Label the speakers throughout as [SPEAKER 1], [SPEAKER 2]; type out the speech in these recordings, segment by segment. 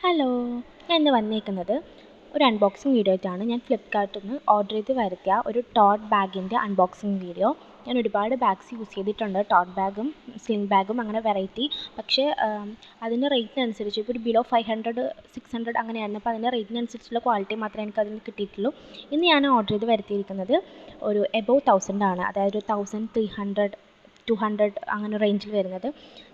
[SPEAKER 1] Hello, ഞാൻ ഇന്ന് വന്നേക്കുന്നത് ഒരു അൺബോക്സിങ് വീഡിയോ ആയിട്ടാണ്. ഞാൻ ഫ്ലിപ്കാർട്ടിൽ നിന്ന് ഓർഡർ ചെയ്ത് വരുത്തിയ ഒരു ടോട്ട് ബാഗിൻ്റെ അൺബോക്സിങ് വീഡിയോ. ഞാൻ ഒരുപാട് ബാഗ്സ് യൂസ് ചെയ്തിട്ടുണ്ട്, ടോട്ട് ബാഗും സ്ലിംഗ് ബാഗും അങ്ങനെ വെറൈറ്റി. പക്ഷേ അതിൻ്റെ റേറ്റിനനുസരിച്ച് ഇപ്പോൾ ഒരു ബിലോ 500 600 അങ്ങനെയായിരുന്നു. അപ്പോൾ അതിൻ്റെ റേറ്റിനനുസരിച്ചുള്ള ക്വാളിറ്റി മാത്രമേ എനിക്ക് അതിന് കിട്ടിയിട്ടുള്ളൂ. ഇന്ന് ഞാൻ ഓർഡർ ചെയ്ത് വരുത്തിയിരിക്കുന്നത് ഒരു എബോവ് 1000 ആണ്, അതായത് 1300 200 അങ്ങനെ റേഞ്ചിൽ വരുന്നത്.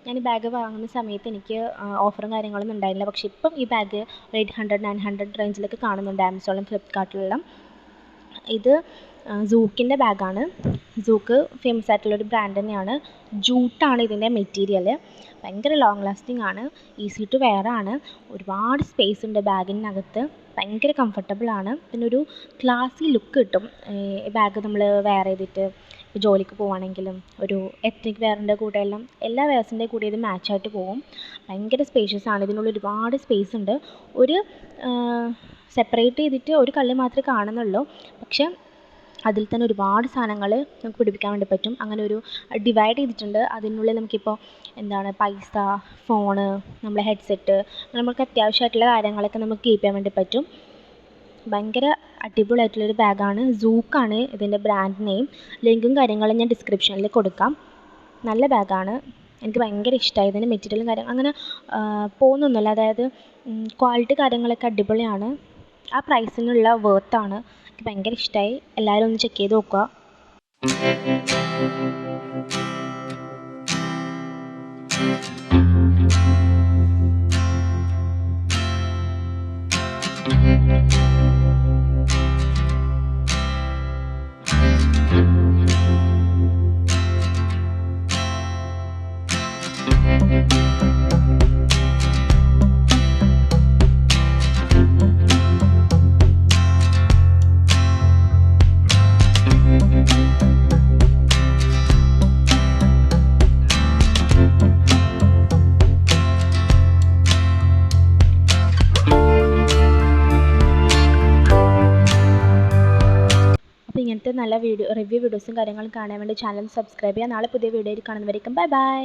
[SPEAKER 1] ഞാൻ ഈ ബാഗ് വാങ്ങുന്ന സമയത്ത് എനിക്ക് ഓഫറും കാര്യങ്ങളൊന്നും ഉണ്ടായില്ല. പക്ഷേ ഇപ്പം ഈ ബാഗ് 800 900 റേഞ്ചിലൊക്കെ കാണുന്നുണ്ട് ആമസോണിലും ഫ്ലിപ്കാർട്ടിലെല്ലാം. ഇത് സൂക്കിൻ്റെ ബാഗാണ്. സൂക്ക് ഫേമസ് ആയിട്ടുള്ളൊരു ബ്രാൻഡ് തന്നെയാണ്. ജൂട്ടാണ് ഇതിൻ്റെ മെറ്റീരിയൽ. ഭയങ്കര ലോങ് ലാസ്റ്റിംഗ് ആണ്, ഈസി ടു വെയർ ആണ്. ഒരുപാട് സ്പേസ് ഉണ്ട് ബാഗിനകത്ത്, ഭയങ്കര കംഫർട്ടബിളാണ്. പിന്നെ ഒരു ക്ലാസി ലുക്ക് കിട്ടും ഈ ബാഗ് നമ്മൾ വെയർ ചെയ്തിട്ട്. ജോലിക്ക് പോവുകയാണെങ്കിലും ഒരു എത്നിക് വെയറിൻ്റെ കൂടെയെല്ലാം എല്ലാ വെയർസിൻ്റെ കൂടെ ഇത് മാച്ചായിട്ട് പോകും. ഭയങ്കര സ്പേഷ്യസ് ആണ്, ഇതിനുള്ളിൽ ഒരുപാട് സ്പേസ് ഉണ്ട്. ഒരു സെപ്പറേറ്റ് ചെയ്തിട്ട് ഒരു കള്ളി മാത്രമേ കാണുന്നുള്ളൂ, പക്ഷേ അതിൽ തന്നെ ഒരുപാട് സാധനങ്ങൾ നമുക്ക് പിടിപ്പിക്കാൻ വേണ്ടി പറ്റും. അങ്ങനെ ഒരു ഡിവൈഡ് ചെയ്തിട്ടുണ്ട്. അതിനുള്ളിൽ നമുക്കിപ്പോൾ പൈസ, ഫോണ്, നമ്മളെ ഹെഡ്സെറ്റ്, നമുക്ക് അത്യാവശ്യമായിട്ടുള്ള കാര്യങ്ങളൊക്കെ നമുക്ക് കീപ്പ് ചെയ്യാൻ വേണ്ടി പറ്റും. ഭയങ്കര അടിപൊളിയായിട്ടുള്ളൊരു ബാഗാണ്. സൂക്കാണ് ഇതിൻ്റെ ബ്രാൻഡ് നെയിം. ലിങ്കും കാര്യങ്ങളും ഞാൻ ഡിസ്ക്രിപ്ഷനിൽ കൊടുക്കാം. നല്ല ബാഗാണ്, എനിക്ക് ഭയങ്കര ഇഷ്ടമായി. ഇതിൻ്റെ മെറ്റീരിയലും കാര്യങ്ങളും അങ്ങനെ പോകുന്നൊന്നുമില്ല, അതായത് ക്വാളിറ്റി കാര്യങ്ങളൊക്കെ അടിപൊളിയാണ്. ആ പ്രൈസിനുള്ള വേർത്താണ്. എനിക്ക് ഭയങ്കര ഇഷ്ടമായി. എല്ലാവരും ഒന്ന് ചെക്ക് ചെയ്ത് നോക്കുക. അപ്പോൾ ഇങ്ങനത്തെ നല്ല റിവ്യൂ വീഡിയോസും കാര്യങ്ങളും കാണാൻ വേണ്ടി ചാനൽ സബ്സ്ക്രൈബ് ചെയ്യുക. നാളെ പുതിയ വീഡിയോയിൽ കാണുന്നവരേക്കും ബൈ ബൈ.